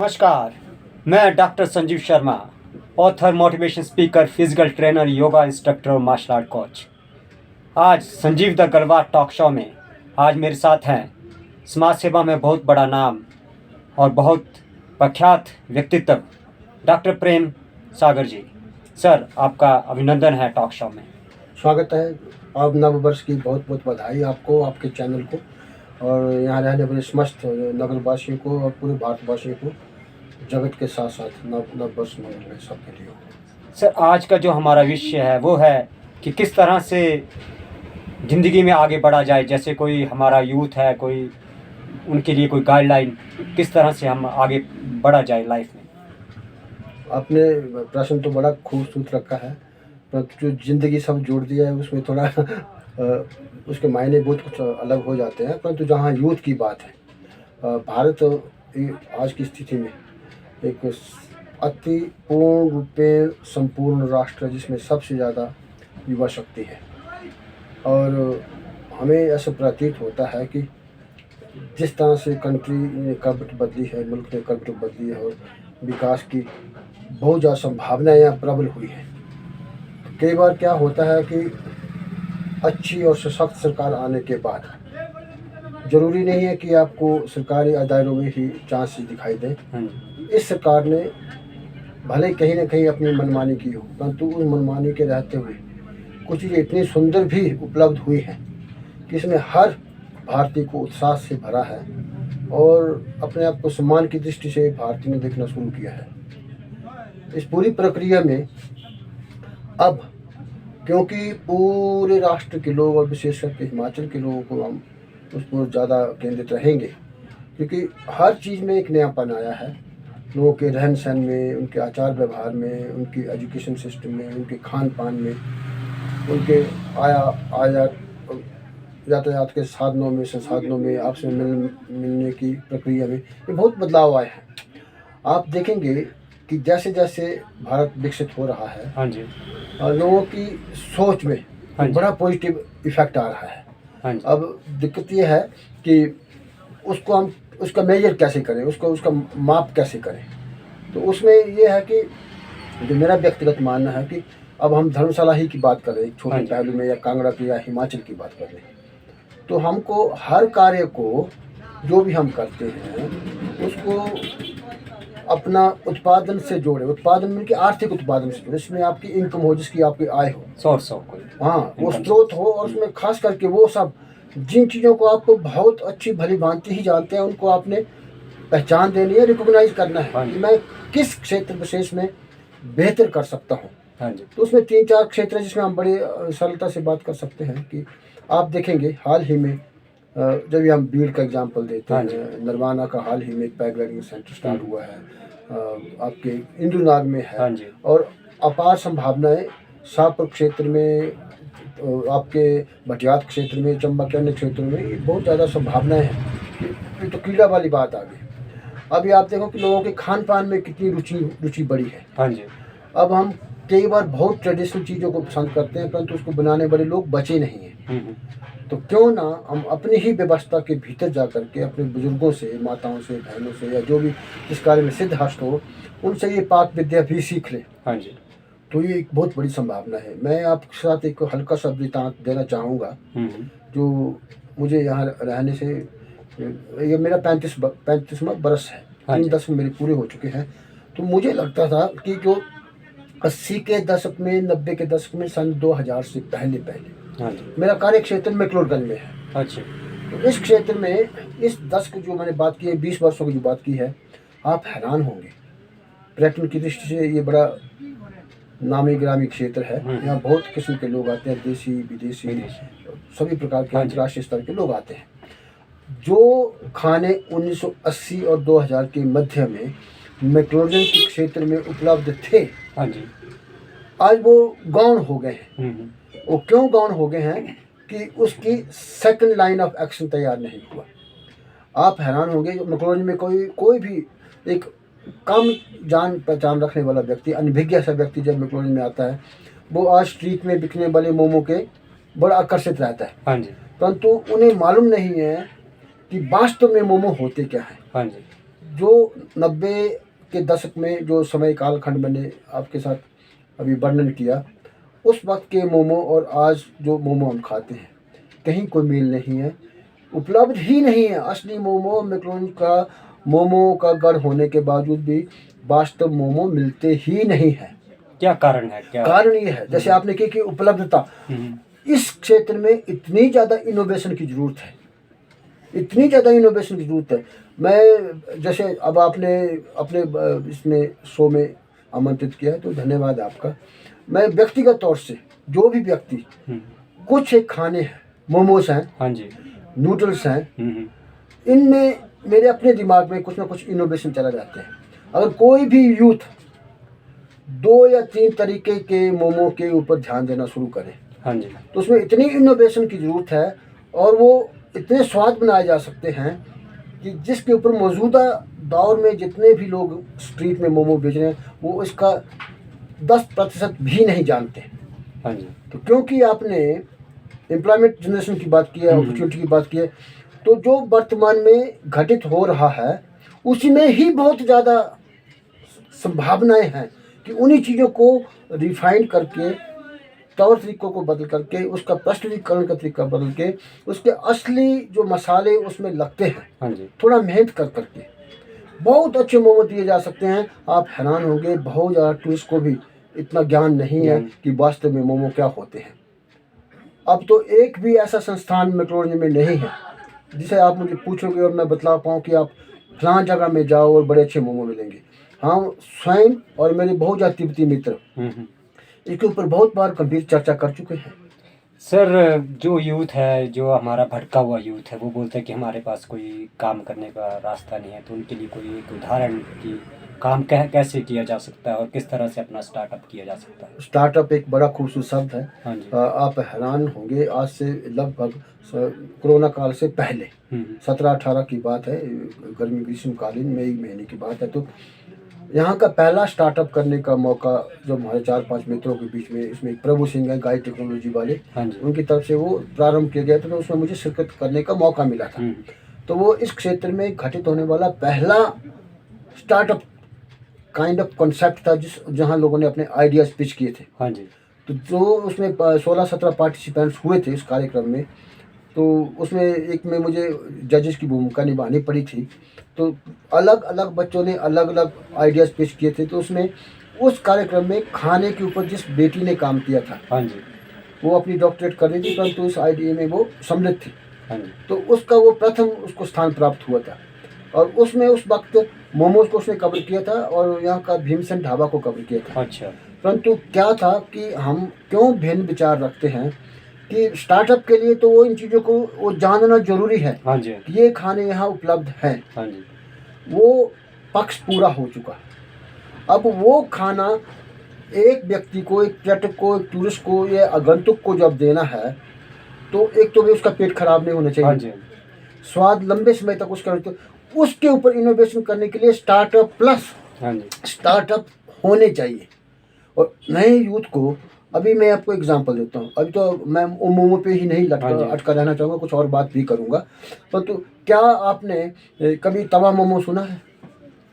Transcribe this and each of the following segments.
नमस्कार। मैं doctor Sanjeev Sharma, author, motivation speaker, physical trainer, yoga instructor और मार्शल आर्ट कोच। आज संजीव द गलबात टॉक शो में आज मेरे साथ हैं समाज सेवा में बहुत बड़ा नाम और बहुत प्रख्यात व्यक्तित्व डॉक्टर प्रेम सागर जी। सर, आपका अभिनंदन है टॉक शो में। स्वागत है। अब नव वर्ष की बहुत बहुत बधाई आपको, आपके चैनल को और यहाँ रहने वाले समस्त नगरवासियों को और पूरे भारतवासियों को, जगत के साथ साथ नव वर्ष मंगल सबके लिए हो। सर, आज का जो हमारा विषय है वो है कि किस तरह से ज़िंदगी में आगे बढ़ा जाए। जैसे कोई हमारा यूथ है, कोई उनके लिए कोई गाइडलाइन, किस तरह से हम आगे बढ़ा जाए लाइफ में। आपने प्रश्न तो बड़ा खूबसूरत रखा है, पर जो ज़िंदगी सब जोड़ दिया है उसमें थोड़ा उसके मायने बहुत कुछ अलग हो जाते हैं। परंतु जहाँ यूथ की बात है, भारत आज की स्थिति में एक अति पूर्ण रूप में संपूर्ण राष्ट्र है जिसमें सबसे ज़्यादा युवा शक्ति है। और हमें ऐसा प्रतीत होता है कि जिस तरह से कंट्री ने करवट बदली है, मुल्क ने करवट बदली है और विकास की बहुत ज़्यादा संभावनाएँ यहाँ प्रबल हुई है। कई बार क्या होता है कि अच्छी और सशक्त सरकार आने के बाद ज़रूरी नहीं है कि आपको सरकारी दायरों में ही चांस दिखाई दे। इस सरकार ने भले कहीं ना कहीं अपनी मनमानी की हो, परंतु उस मनमानी के रहते हुए कुछ चीज़ें इतनी सुंदर भी उपलब्ध हुई हैं कि इसमें हर भारतीय को उत्साह से भरा है और अपने आप को सम्मान की दृष्टि से भारतीय ने देखना शुरू किया है। इस पूरी प्रक्रिया में अब क्योंकि पूरे राष्ट्र के लोग और विशेष करके हिमाचल के लोगों को हम उस पर ज़्यादा केंद्रित रहेंगे, क्योंकि हर चीज़ में एक नयापन आया है। लोगों के रहन सहन में, उनके आचार व्यवहार में, उनकी एजुकेशन सिस्टम में, उनके खान पान में, उनके यातायात के साधनों में, संसाधनों में, आपसे मिलने की प्रक्रिया में ये बहुत बदलाव आए हैं। आप देखेंगे कि जैसे जैसे भारत विकसित हो रहा है, हाँ जी, लोगों की सोच में बड़ा पॉजिटिव इफेक्ट आ रहा है। हाँ जी। अब दिक्कत ये है कि उसको हम उसका मेजर कैसे करें, उसका माप कैसे करें। तो उसमें ये है कि जो मेरा व्यक्तिगत मानना है कि अब हम धर्मशाला ही की बात करें, एक छोटे पहलू में, या कांगड़ा की या हिमाचल की बात करें, तो हमको हर कार्य को जो भी हम करते हैं उसको अपना उत्पादन से जोड़े, उत्पादन में कि आर्थिक उत्पादन से जोड़े, इसमें आपकी इनकम हो, जिसकी आपकी आय हो, सोर्स हो कोई, हाँ वो स्रोत हो। और उसमें खास करके वो सब जिन चीज़ों को आपको बहुत अच्छी भली भांति ही जानते हैं, उनको आपने पहचान देनी है, रिकॉग्नाइज करना है कि मैं किस क्षेत्र विशेष में बेहतर कर सकता हूँ। हाँ जी। तो उसमें 3-4 क्षेत्र है जिसमें हम बड़ी सरलता से बात कर सकते हैं कि आप देखेंगे हाल ही में जब हम बीड़ का एग्जाम्पल देते हैं, नरवाना का हाल ही में एक पैराग्लाइडिंग सेंटर स्टार्ट हुआ है, आपके इंदुनाग में है। और अपार संभावनाएं शाहपुर क्षेत्र में, आपके भटियात क्षेत्र में, चंबा के अन्य क्षेत्रों में बहुत ज़्यादा संभावनाएं हैं। तो कीड़ा वाली बात आ गई। अभी आप देखो कि लोगों के खान पान में कितनी रुचि बढ़ी है। हाँ जी। अब हम कई बार बहुत ट्रेडिशनल चीज़ों को पसंद करते हैं, परंतु उसको बनाने वाले लोग बचे नहीं हैं। तो क्यों ना हम अपनी ही व्यवस्था के भीतर जा कर के अपने बुजुर्गों से, माताओं से, बहनों से, या जो भी जिस कार्य में सिद्ध हस्त हो, उनसे ये पाक विद्या भी सीख लें। हाँ जी। तो ये एक बहुत बड़ी संभावना है। मैं आपके साथ एक हल्का सा वृत्तांत देना चाहूँगा। जो मुझे यहाँ रहने से, ये मेरा 35वां बरस है, 3 दशक मेरे पूरे हो चुके हैं। तो मुझे लगता था कि जो 80 के दशक में, 90 के दशक में, सन 2000 से पहले मेरा कार्य क्षेत्र मैक्लोडगंज में है। अच्छा। तो इस क्षेत्र में इस दशक जो मैंने बात की है, 20 वर्षों की जो बात की है, आप हैरान होंगे। पर्यटन की दृष्टि से ये बड़ा नामी ग्रामी क्षेत्र है। यहाँ बहुत किस्म के लोग आते हैं, देसी विदेशी, सभी प्रकार के अंतर्राष्ट्रीय स्तर के लोग आते हैं। जो खाने 1980 और 2000 के मध्य में मैक्लोडगंज के क्षेत्र में उपलब्ध थे, आज वो गौण हो गए हैं। वो क्यों गौण हो गए हैं कि उसकी सेकंड लाइन ऑफ एक्शन तैयार नहीं हुआ। आप हैरान होंगे, मैक्लोडगंज में कोई भी एक कम जान पहचान रखने वाला व्यक्ति, अनभिज्ञ सा व्यक्ति जब मैक्लोडगंज में आता है, वो आज स्ट्रीट में बिकने वाले मोमो के बड़ा आकर्षित रहता है। हाँ जी। परंतु उन्हें मालूम नहीं है कि वास्तव में मोमो होते क्या हैं। हाँ जी। जो 90 के दशक में जो समय कालखंड मैंने आपके साथ अभी वर्णन किया, उस वक्त के मोमो और आज जो मोमो हम खाते हैं कहीं कोई मेल नहीं है, उपलब्ध ही नहीं है। असली मोमो मैक्डोनल्ड का मोमो का गढ़ होने के बावजूद भी वास्तव मोमो मिलते ही नहीं है। क्या कारण है? क्या कारण ये है, जैसे आपने कही कि उपलब्धता, इस क्षेत्र में इतनी ज़्यादा इनोवेशन की ज़रूरत है, इतनी ज़्यादा इनोवेशन की ज़रूरत है। मैं जैसे अब आपने अपने इसमें शो में आमंत्रित किया है तो धन्यवाद आपका। मैं व्यक्तिगत तौर से जो भी व्यक्ति कुछ एक खाने हैं, मोमोज हैं, हाँ जी, नूडल्स हैं, इनमें मेरे अपने दिमाग में कुछ ना कुछ इनोवेशन चला जाते हैं। अगर कोई भी यूथ 2 या 3 तरीके के मोमो के ऊपर ध्यान देना शुरू करे, हाँ जी, तो उसमें इतनी इनोवेशन की ज़रूरत है और वो इतने स्वाद बनाए जा सकते हैं कि जिसके ऊपर मौजूदा दौर में जितने भी लोग स्ट्रीट में मोमो बेच रहे हैं वो इसका 10% भी नहीं जानते। हाँ जी, तो क्योंकि आपने एम्प्लॉयमेंट जनरेशन की बात की है, अपॉर्चुनिटी की बात की है, तो जो वर्तमान में घटित हो रहा है उसी में ही बहुत ज़्यादा संभावनाएं हैं कि उन्हीं चीज़ों को रिफाइन करके, तौर तरीक़ों को बदल करके, उसका प्रस्तुतिकरण का तरीका बदल के, उसके असली जो मसाले उसमें लगते हैं, हाँ जी, थोड़ा मेहनत कर करके बहुत अच्छे मोमो दिए जा सकते हैं। आप हैरान होंगे, बहुत ज़्यादा टूरिस्ट को भी इतना ज्ञान नहीं है कि वास्तव में मोमो क्या होते हैं। अब तो एक भी ऐसा संस्थान मैक्डोनल्ड में नहीं है जिसे आप मुझे पूछोगे और मैं बतला पाऊँ कि आप फलां जगह में जाओ और बड़े अच्छे मोमो मिलेंगे। हम स्वयं और मेरे बहुत ज़्यादा तिब्बती मित्र इसके ऊपर बहुत बार गंभीर चर्चा कर चुके हैं। सर, जो यूथ है, जो हमारा भटका हुआ यूथ है, वो बोलते हैं कि हमारे पास कोई काम करने का रास्ता नहीं है, तो उनके लिए कोई एक उदाहरण कि काम कैसे किया जा सकता है और किस तरह से अपना स्टार्टअप किया जा सकता है? स्टार्टअप एक बड़ा खूबसूरत शब्द है। हाँ जी, आप हैरान होंगे, आज से लगभग कोरोना काल से पहले 17-18 की बात है, गर्मी ग्रीष्मकालीन मई महीने की बात है, तो यहाँ का पहला स्टार्टअप करने का मौका जो हमारे 4-5 मित्रों के बीच में, इसमें एक प्रभु सिंह है, गाइड टेक्नोलॉजी वाले, हाँ जी, उनकी तरफ से वो प्रारंभ किया गया था, तो उसमें मुझे शिरकत करने का मौका मिला था। तो वो इस क्षेत्र में घटित होने वाला पहला स्टार्टअप काइंड ऑफ कॉन्सेप्ट था जहाँ लोगों ने अपने आइडियाज़ पिच किए थे। हाँ जी, तो जो उसमें 16-17 पार्टिसिपेंट्स हुए थे इस कार्यक्रम में, तो उसमें एक में मुझे जजेस की भूमिका निभानी पड़ी थी। तो अलग अलग बच्चों ने अलग अलग आइडियाज़ पेश किए थे। तो उसमें उस कार्यक्रम में खाने के ऊपर जिस बेटी ने काम किया था, हाँ जी, वो अपनी डॉक्टरेट कर रही थी, परंतु उस आइडिया में वो सम्मिलित थी। हाँ जी, तो उसका वो प्रथम उसको स्थान प्राप्त हुआ था और उसमें उस वक्त मोमोज को उसने कवर किया था और यहाँ का भीमसेन ढाबा को कवर किया था। अच्छा, परंतु क्या था कि हम क्यों भिन्न विचार रखते हैं कि स्टार्टअप के लिए तो वो इन चीज़ों को वो जानना जरूरी है हाँ जी, कि ये खाने यहाँ उपलब्ध हैं। हाँ जी, वो पक्ष पूरा हो चुका। अब वो खाना एक व्यक्ति को, एक पर्यटक को, एक टूरिस्ट को या आगंतुक को जब देना है तो एक तो भी उसका पेट खराब नहीं होना हाँ चाहिए, जी, स्वाद लंबे समय तक उसका, तो उसके ऊपर इनोवेशन करने के लिए स्टार्टअप प्लस हाँ जी, स्टार्टअप होने चाहिए। और नए यूथ को, अभी मैं आपको एग्जांपल देता हूँ, अभी तो मैं मोमो पे ही नहीं हाँ जी। अटका रहना चाहूँगा, कुछ और बात भी करूँगा। तो क्या आपने कभी तवा मोमो सुना है?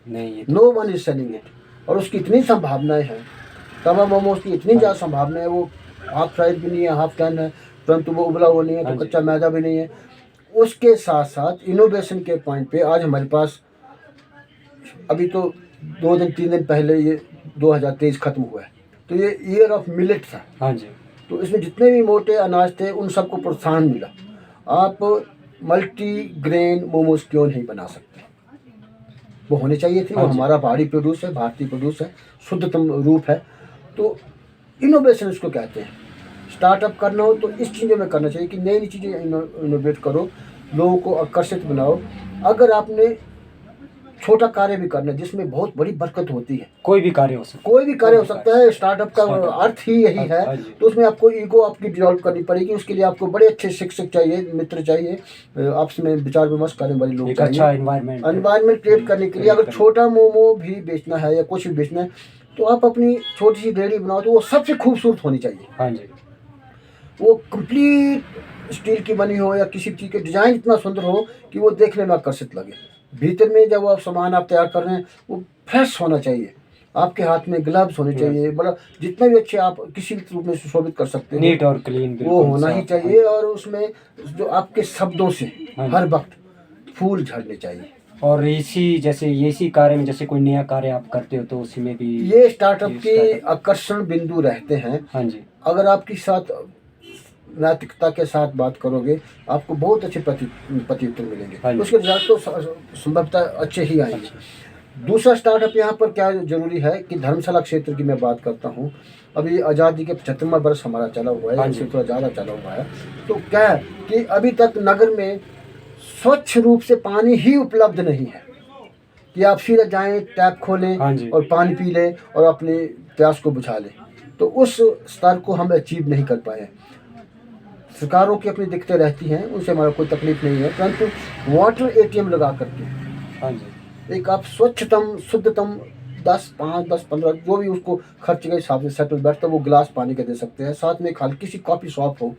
नहीं, ये no one is selling it. और उसकी इतनी संभावनाएं हैं, तवा मोमोज की इतनी ज़्यादा संभावना है, वो हाफ फ्राइड भी नहीं है, हाफ टर्न है, परंतु वो उबला हुआ नहीं है, हाँ तो जी। कच्चा मैदा भी नहीं है। उसके साथ साथ इनोवेशन के पॉइंट पे आज हमारे पास, अभी तो 2-3 दिन पहले ये 2023 खत्म हुआ है, तो ये ईयर ऑफ मिलेट था। हाँ जी, तो इसमें जितने भी मोटे अनाज थे उन सबको प्रोत्साहन मिला। आप मल्टी ग्रेन मोमोज क्यों नहीं बना सकते? वो होने चाहिए थे। वो हाँ जी। हमारा पहाड़ी प्रोड्यूस है, भारतीय प्रोड्यूस है, शुद्धतम रूप है। तो इनोवेशन इसको कहते हैं। स्टार्टअप करना हो तो इस चीज़ों में करना चाहिए कि नई नई चीज़ें इनोवेट करो, लोगों को आकर्षित बनाओ। अगर आपने छोटा कार्य भी करना है जिसमें बहुत बड़ी बरकत होती है, कोई भी कार्य हो सकता कोई भी कार्य हो सकता है, स्टार्टअप का अर्थ ही यही हाँ है। जी। तो उसमें आपको ईगो आपकी डिजॉल्व करनी पड़ेगी। उसके लिए आपको बड़े अच्छे शिक्षक चाहिए, मित्र चाहिए, आपस में विचार विमर्श करने वाले लोग एक चाहिए। अच्छा एनवायरनमेंट क्रिएट करने के लिए अगर छोटा मोमो भी बेचना है या कुछ भी बेचना है तो आप अपनी छोटी सी रेहड़ी बनाओ, तो वो सबसे खूबसूरत होनी चाहिए। हाँ जी, वो कंप्लीट स्टील की बनी हो या किसी चीज़ के डिज़ाइन इतना सुंदर हो कि वो देखने में आकर्षित लगे। भीतर में जब आप सामान आप तैयार कर रहे हैं वो फ्रेश होना चाहिए, आपके हाथ में ग्लव्स होने चाहिए, मतलब जितना भी अच्छे आप किसी भी रूप में सुशोभित कर सकते हैं नीट और क्लीन वो होना ही चाहिए। और उसमें जो आपके शब्दों से हर वक्त फूल झड़ने चाहिए। और इसी कार्य में जैसे कोई नया कार्य आप करते हो तो उसी में भी ये स्टार्टअप के आकर्षण बिंदु रहते हैं। हाँ जी, अगर आपके साथ नैतिकता के साथ बात करोगे आपको बहुत अच्छे प्रत्युत्तर मिलेंगे, उसके रिजल्ट तो संभवतः अच्छे ही आएंगे। दूसरा स्टार्टअप यहाँ पर क्या जरूरी है कि धर्मशाला क्षेत्र की मैं बात करता हूँ, अभी आज़ादी के 75वां वर्ष हमारा चला हुआ है, इससे थोड़ा ज़्यादा चला हुआ है। तो क्या है कि अभी तक नगर में स्वच्छ रूप से पानी ही उपलब्ध नहीं है कि आप सीधे जाएं, टैप खोलें और पानी पी लें और अपने प्यास को बुझा लें। तो उस स्तर को हम अचीव नहीं कर पाए। सरकारों की अपनी दिक्कतें रहती हैं, उनसे हमारा कोई तकलीफ नहीं है, परंतु वाटर एटीएम लगा करके एक आप स्वच्छतम शुद्धतम 5, 10, 15 जो भी उसको खर्च के हिसाब से सेटल बैठता है वो गिलास पानी का दे सकते हैं। साथ में एक हल्की सी कॉफ़ी शॉप हो,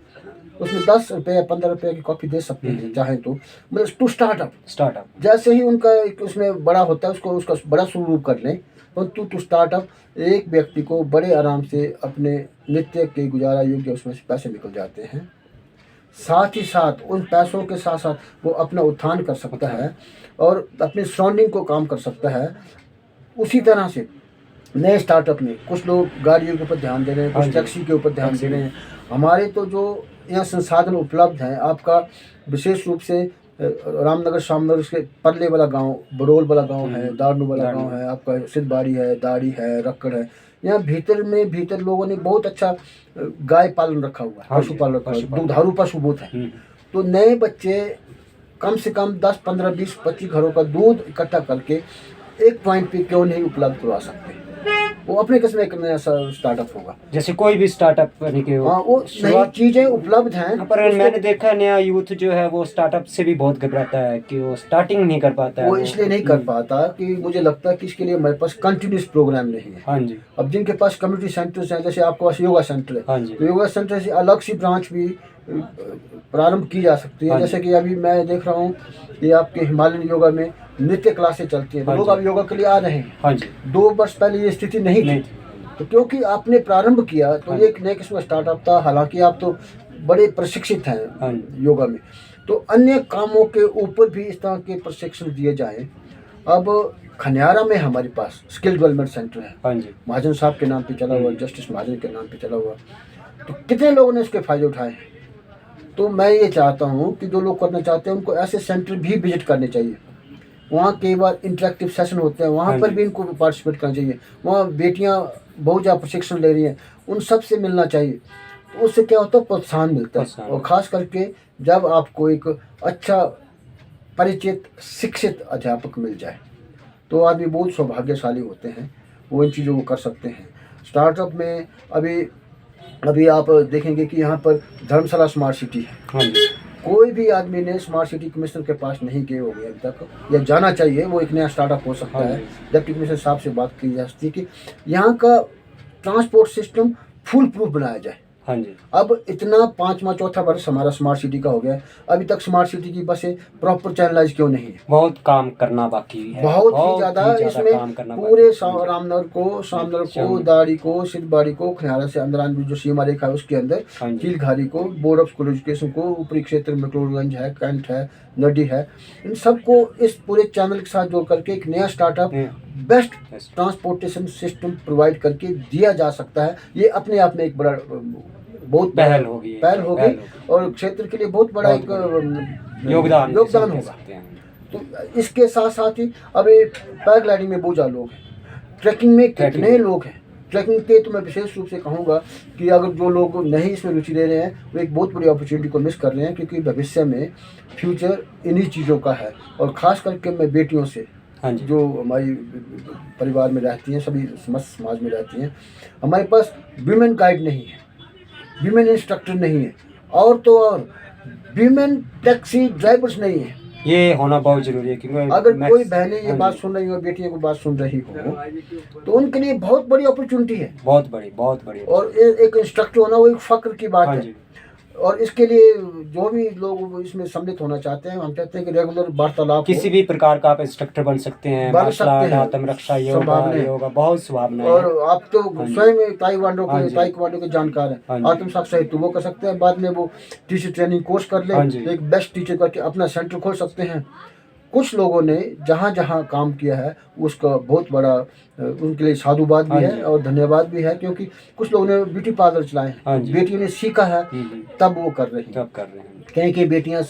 उसमें 10 रुपये 15 रुपये की कॉफ़ी दे सकते हैं चाहे तो, मतलब टू स्टार्टअप जैसे ही उनका एक उसमें बड़ा होता है उसको उसका बड़ा स्वरूप कर लें, परंतु टू स्टार्टअप एक व्यक्ति को बड़े आराम से अपने नित्य के गुजारा योग्य उसमें से पैसे निकल जाते हैं। साथ ही साथ उन पैसों के साथ साथ वो अपना उत्थान कर सकता है और अपनी सराउंडिंग को काम कर सकता है। उसी तरह से नए स्टार्टअप में कुछ लोग गाड़ियों के ऊपर ध्यान दे रहे हैं, कुछ टैक्सी के ऊपर ध्यान दे रहे हैं। हमारे तो जो यहाँ संसाधन उपलब्ध हैं, आपका विशेष रूप से रामनगर शामनगर के परले वाला गांव, बरोल वाला गांव है, दारनू वाला गांव है, आपका सिद्धबाड़ी है, दाड़ी है, रक्कड़ है। यहाँ भीतर लोगों ने बहुत अच्छा गाय पालन रखा हुआ है, पशुपालन रखा हुआ है, दुधारू पशु बहुत है। तो नए बच्चे कम से कम 10, 15, 20, 25 घरों का दूध इकट्ठा करके एक पॉइंट पे क्यों नहीं उपलब्ध करवा सकते। वो अपने किस्म एक नया स्टार्टअप होगा, जैसे कोई भी स्टार्टअप करने के वो नई चीजें उपलब्ध हैं। पर मैंने देखा नया यूथ जो है वो स्टार्टअप से भी बहुत घबराता है कि वो स्टार्टिंग नहीं कर पाता है। वो इसलिए नहीं कर पाता कि मुझे लगता है कि इसके लिए हमारे पास कंटिन्यूस प्रोग्राम नहीं है। हाँ जी, अब जिनके पास कम्युनिटी सेंटर्स हैं, जैसे आपके पास योगा सेंटर है, हाँ जी, तो योगा सेंटर से अलग सी ब्रांच भी प्रारंभ की जा सकती है। जैसे कि अभी मैं देख रहा हूँ कि आपके हिमालयन योगा में नृत्य क्लासेस चलती हैं, तो लोग अब योगा के लिए आ रहे हैं। हाँ जी, 2 वर्ष पहले ये स्थिति नहीं थी। तो क्योंकि आपने प्रारंभ किया तो ये एक नए किस्म का स्टार्टअप था। हालांकि आप तो बड़े प्रशिक्षित हैं योगा में, तो अन्य कामों के ऊपर भी इस तरह के प्रशिक्षण दिए जाएं। अब खनियारा में हमारे पास स्किल डेवलपमेंट सेंटर है, महाजन साहब के नाम पे चला हुआ, जस्टिस महाजन के नाम पे चला हुआ। तो कितने लोगों ने उसके फायदे उठाए हैं। तो मैं ये चाहता हूँ कि जो लोग करना चाहते हैं उनको ऐसे सेंटर भी विजिट करने चाहिए। वहाँ कई बार इंटरेक्टिव सेशन होते हैं, वहाँ पर भी इनको पार्टिसिपेट करना चाहिए। वहाँ बेटियाँ बहुत ज़्यादा प्रशिक्षण ले रही हैं, उन सब से मिलना चाहिए। तो उससे क्या होता है, प्रोत्साहन मिलता है। और ख़ास करके जब आपको एक अच्छा परिचित शिक्षित अध्यापक मिल जाए तो आदमी बहुत सौभाग्यशाली होते हैं, वो इन चीज़ों को कर सकते हैं। स्टार्टअप में अभी आप देखेंगे कि यहाँ पर धर्मशाला स्मार्ट सिटी है। कोई भी आदमी ने स्मार्ट सिटी कमिश्नर के पास नहीं गए होंगे अभी तक, या जाना चाहिए। वो एक नया स्टार्टअप हो सकता है। डिप्टी कमिश्नर साहब से बात की जा सकती है कि यहाँ का ट्रांसपोर्ट सिस्टम फुल प्रूफ बनाया जाए। हाँ जी। अब इतना 5वां चौथा वर्ष हमारा स्मार्ट सिटी का हो गया, अभी तक स्मार्ट सिटी की बसें प्रॉपर चैनलाइज क्यों नहीं है? बहुत काम करना बाकी है, बहुत ही ज़्यादा। इसमें पूरे रामनगर को, दाड़ी को, सिद्धबाड़ी को, खनियारा से अंदर जो सीमा रेखा है उसके अंदर, चीलघारी को, बोर्ड ऑफ स्कूल एजुकेशन को, ऊपरी क्षेत्र में क्लोरगंज है, कैंट है, नडी है, इन सबको इस पूरे चैनल के साथ जोड़ करके एक नया startup best transportation system provide करके दिया जा सकता है। ये अपने आप में एक बड़ा बहुत पहल होगी और क्षेत्र के लिए बहुत बड़ा एक योगदान होगा। तो इसके साथ साथ ही अभी पैराग्लाइडिंग में बहुत ज़्यादा लोग हैं, ट्रैकिंग में कितने लोग हैं। ट्रैकिंग के तो मैं विशेष रूप से कहूँगा कि अगर जो लोग नहीं इसमें रुचि ले रहे हैं वो एक बहुत बड़ी अपॉर्चुनिटी को मिस कर रहे हैं, क्योंकि भविष्य में फ्यूचर इन्हीं चीज़ों का है। और ख़ास करके मैं बेटियों से, जो हमारी परिवार में रहती हैं, सभी समाज में रहती हैं, हमारे पास विमेन गाइड नहीं है, विमेन इंस्ट्रक्टर नहीं है, और तो और विमेन टैक्सी ड्राइवर्स नहीं है। ये होना बहुत जरूरी है, क्योंकि अगर कोई बहनें ये बात सुन रही हो, बेटियां को बात सुन रही हो, तो उनके लिए बहुत बड़ी अपॉर्चुनिटी है, बहुत बड़ी। और एक इंस्ट्रक्टर होना वो एक फक्र की बात है। और इसके लिए जो भी लोग इसमें सम्मिलित होना चाहते हैं, हम चाहते हैं कि रेगुलर वार्तालाप किसी भी प्रकार का आप इंस्ट्रक्टर बन सकते हैं, बन मार्शल सकते आर्ट, हैं, आत्मरक्षा, योगा संभावनाएं योगा बहुत संभावनाएं और हैं। आप तो हाँ जी। स्वयं ताइक्वांडो हाँ के जी। ताइक्वांडो के जानकार हैं, हाँ जी। आत्मसात हेतु वो कर सकते हैं, बाद में वो टीचर ट्रेनिंग कोर्स कर ले, हाँ जी। एक बेस्ट टीचर करके अपना सेंटर खोल सकते हैं। कुछ लोगों ने जहाँ जहाँ काम किया है उसका बहुत बड़ा उनके लिए साधुवाद भी हाँ है जी। और धन्यवाद भी है, क्योंकि कुछ लोगों ने ब्यूटी पार्लर चलाए हैं, हाँ जी। बेटियों ने सीखा है तब वो कर रही हैं। तब कर रहे हैं। कहीं की बेटियां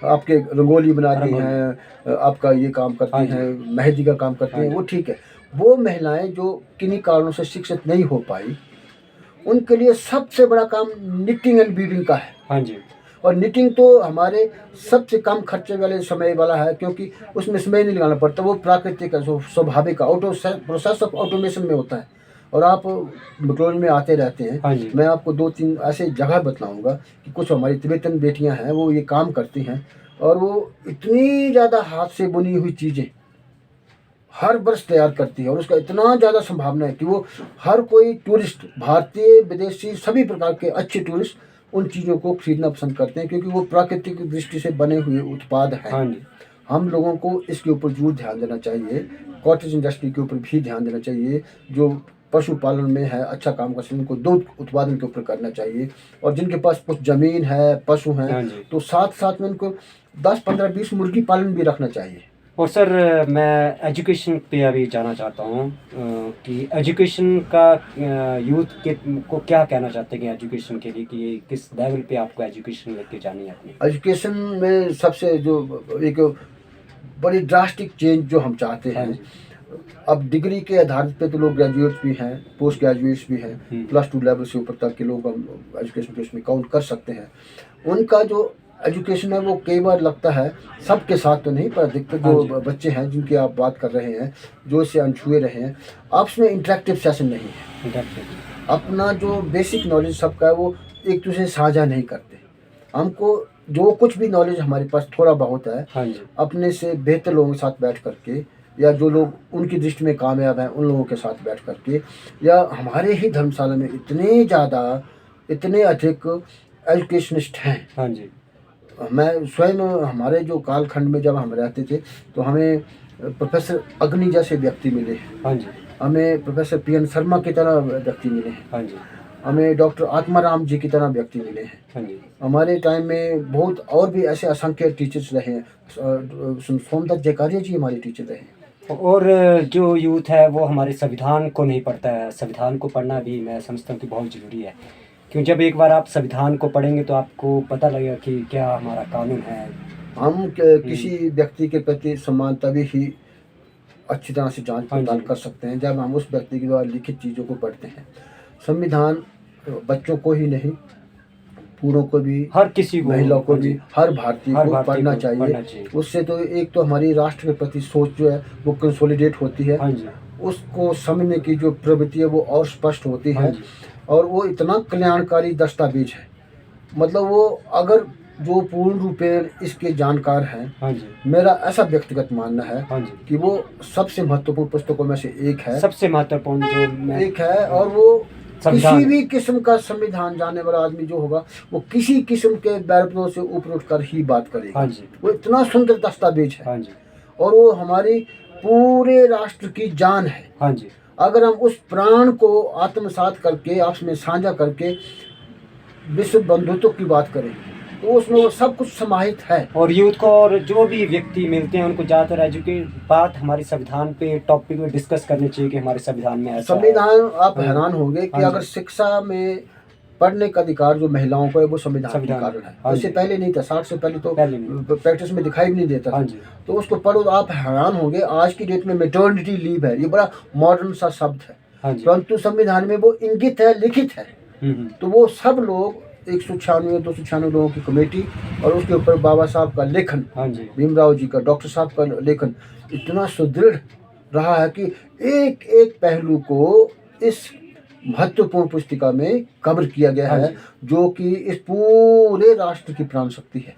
आपके रंगोली बनाती रंगोली। हैं, आपका ये काम हाँ करती जी। हैं, मेहंदी का काम करती हाँ हैं, जी। वो ठीक है। वो महिलाएं जो किन्हीं कारणों से शिक्षित नहीं हो पाई, उनके लिए सबसे बड़ा काम निटिंग एंड वीविंग का है। हाँ जी। और निटिंग तो हमारे सबसे कम खर्चे वाले समय वाला है, क्योंकि उसमें समय नहीं लगाना पड़ता, वो प्राकृतिक है, स्वाभाविक प्रोसेस ऑफ ऑटोमेशन में होता है। और आप बटोर में आते रहते हैं। हाँ जी। मैं आपको 2-3 ऐसे जगह बतलाऊंगा कि कुछ हमारी तिब्बतन बेटियां हैं, वो ये काम करती हैं और वो इतनी ज़्यादा हाथ से बुनी हुई चीज़ें हर वर्ष तैयार करती है, और उसका इतना ज़्यादा संभावना है कि वो हर कोई टूरिस्ट, भारतीय विदेशी सभी प्रकार के अच्छे टूरिस्ट उन चीज़ों को खरीदना पसंद करते हैं, क्योंकि वो प्राकृतिक दृष्टि से बने हुए उत्पाद हैं। हाँ जी। हम लोगों को इसके ऊपर जरूर ध्यान देना चाहिए, कॉटेज इंडस्ट्री के ऊपर भी ध्यान देना चाहिए, जो पशुपालन में है अच्छा काम कर सकते हैं, उनको दूध उत्पादन के ऊपर करना चाहिए। और जिनके पास कुछ ज़मीन है, पशु हाँ हैं, जी। तो साथ साथ में उनको 10-15-20 मुर्गी पालन भी रखना चाहिए। और सर मैं एजुकेशन पे अभी जाना चाहता हूँ कि एजुकेशन का यूथ के को क्या कहना चाहते हैं कि एजुकेशन के लिए कि किस लेवल पे आपको एजुकेशन लेके जानी है अपनी? एजुकेशन में सबसे जो एक बड़ी ड्रास्टिक चेंज जो हम चाहते हाँ हैं, जी। अब डिग्री के आधार पे तो लोग ग्रेजुएट्स भी हैं, पोस्ट ग्रेजुएट्स भी हैं, +2 लेवल से ऊपर तक के लोग हम एजुकेशन के उसमें काउंट कर सकते हैं। उनका जो एजुकेशन है वो कई बार लगता है, सबके साथ तो नहीं, पर अधिकतर हाँ जो जी। बच्चे हैं जिनकी आप बात कर रहे हैं, जो इससे अनछुए रहे हैं, आपस में इंटरेक्टिव सेशन नहीं है। Definitely। अपना जो बेसिक नॉलेज सबका है वो एक दूसरे से साझा नहीं करते। हमको जो कुछ भी नॉलेज हमारे पास थोड़ा बहुत है, हाँ जी। अपने से बेहतर लोगों के साथ बैठ करके, या जो लोग उनकी दृष्टि में कामयाब हैं उन लोगों के साथ बैठ करके, या हमारे ही धर्मशाला में इतने अधिक एजुकेशनिस्ट हैं। हाँ जी। मैं स्वयं हमारे जो कालखंड में जब हम रहते थे तो हमें प्रोफेसर अग्नि जैसे व्यक्ति मिले हैं, हाँ जी। हमें प्रोफेसर PN शर्मा की तरह व्यक्ति मिले हैं, हाँ जी। हमें डॉक्टर आत्माराम जी की तरह व्यक्ति मिले हैं। हाँ जी। हमारे टाइम में बहुत और भी ऐसे असंख्य टीचर्स रहे हैं। सोमदत्त जयकारिया जी हमारे टीचर रहे हैं। और जो यूथ है वो हमारे संविधान को नहीं पढ़ता है। संविधान को पढ़ना भी मैं समझता हूँ कि बहुत ज़रूरी है, क्योंकि जब एक बार आप संविधान को पढ़ेंगे तो आपको पता लगेगा कि क्या हमारा कानून है। हम किसी व्यक्ति के प्रति सम्मान तभी ही अच्छी तरह से जांच हाँ पड़ताल जी। कर सकते हैं जब हम उस व्यक्ति के द्वारा लिखित चीज़ों को पढ़ते हैं। संविधान बच्चों को ही नहीं, बूढ़ों को भी, हर किसी को, महिलाओं को हाँ भी, जी, हर भारतीय हर को भारतीय पढ़ना को चाहिए। पढ़ना चाहिए। उससे तो एक तो हमारी राष्ट्र के प्रति सोच जो है वो कंसोलिडेट होती है, हाँ जी। उसको समझने की जो प्रवृत्ति है वो और स्पष्ट होती हाँ है, जी। और वो इतना कल्याणकारी दस्तावेज है, मतलब वो अगर जो पूर्ण रूपेण इसके जानकार हैं, हाँ जी। मेरा ऐसा व्यक्तिगत मानना है हाँ जी। कि वो सबसे महत्वपूर्ण पुस्तकों में से एक है, सबसे महत्वपूर्ण जो मैं एक है। और वो संविधान किसी भी किस्म का संविधान जानने वाला आदमी जो होगा वो किसी किस्म के बैरबलों से ऊपर उठकर ही बात करेगा। हाँ जी। वो इतना सुंदर दस्तावेज है, हाँ जी। और वो हमारी पूरे राष्ट्र की जान है। हाँ जी। अगर हम उस प्राण को आत्मसात करके आपस में साझा करके विश्व बंधुत्व की बात करें तो उसमें वो सब कुछ समाहित है। और यूथ को और जो भी व्यक्ति मिलते हैं उनको ज़्यादातर एजुकेट बात हमारे संविधान पे टॉपिक पे डिस्कस करनी चाहिए कि हमारे संविधान में ऐसा है। संविधान आप हाँ। हैरान होंगे कि हाँ जी। अगर शिक्षा में पढ़ने का अधिकार जो महिलाओं को है वो संविधान के संविधान, कारण है। हाँ इससे जी। पहले नहीं था, 60 से पहले तो पहले नहीं। प्रैक्टिस में दिखाई भी नहीं देता था। हाँ जी। तो उसको पढ़ो तो आप हैरान होंगे, आज की डेट में मैटरनिटी लीव है, ये बड़ा मॉडर्न सा शब्द है, हाँ जी। परंतु संविधान में वो इंगित है, लिखित है। तो वो सब लोग 196-296 लोगों की कमेटी, और उसके ऊपर बाबा साहब का लेखन, हाँ जी। भीमराव जी का, डॉक्टर साहब का लेखन इतना सुदृढ़ रहा है कि एक एक पहलू को इस महत्वपूर्ण पुस्तिका में कवर किया गया हाँ है, जी। जो कि इस पूरे राष्ट्र की प्राण शक्ति है।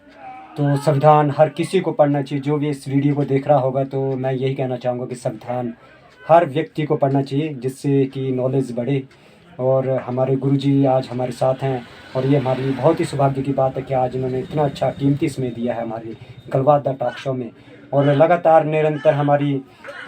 तो संविधान हर किसी को पढ़ना चाहिए। जो भी इस वीडियो को देख रहा होगा तो मैं यही कहना चाहूँगा कि संविधान हर व्यक्ति को पढ़ना चाहिए, जिससे कि नॉलेज बढ़े और हमारे गुरुजी आज हमारे साथ हैं और ये हमारे लिए बहुत ही सौभाग्य की बात है कि आज इन्होंने इतना अच्छा कीमती समय दिया है हमारी गलबात द टॉक शो में। और लगातार निरंतर हमारी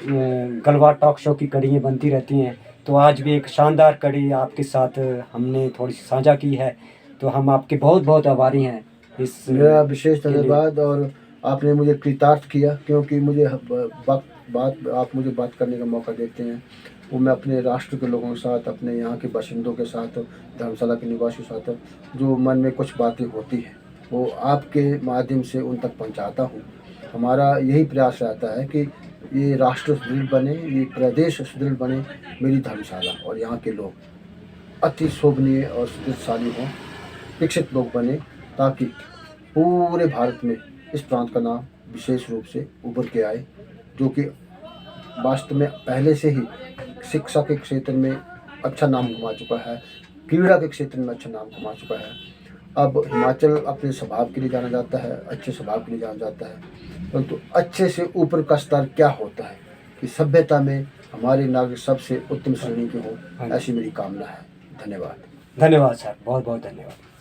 गलबात टॉक शो की कड़ियाँ बनती रहती हैं। तो आज भी एक शानदार कड़ी आपके साथ हमने थोड़ी सी साझा की है, तो हम आपके बहुत बहुत आभारी हैं इस मेरा विशेष के लिए। धन्यवाद। और आपने मुझे कृतार्थ किया, क्योंकि मुझे आप मुझे बात करने का मौका देते हैं, वो मैं अपने राष्ट्र के लोगों के साथ, अपने यहाँ के बाशिंदों के साथ, धर्मशाला के निवासियों के साथ जो मन में कुछ बातें होती हैं वो आपके माध्यम से उन तक पहुँचाता हूँ। हमारा यही प्रयास रहता है कि ये राष्ट्र सुदृढ़ बने, ये प्रदेश सुदृढ़ बने, मेरी धर्मशाला और यहाँ के लोग अति शोभनीय और सुदृढ़शाली हों, विकसित लोग बने, ताकि पूरे भारत में इस प्रांत का नाम विशेष रूप से उभर के आए, जो कि वास्तव में पहले से ही शिक्षा के क्षेत्र में अच्छा नाम कमा चुका है, क्रीड़ा के क्षेत्र में अच्छा नाम कमा चुका है। अब हिमाचल अपने स्वभाव के लिए जाना जाता है, अच्छे स्वभाव के लिए जाना जाता है, परंतु अच्छे से ऊपर का स्तर क्या होता है कि सभ्यता में हमारे नागरिक सबसे उत्तम श्रेणी के हों, ऐसी मेरी कामना है। धन्यवाद। धन्यवाद सर, बहुत बहुत धन्यवाद।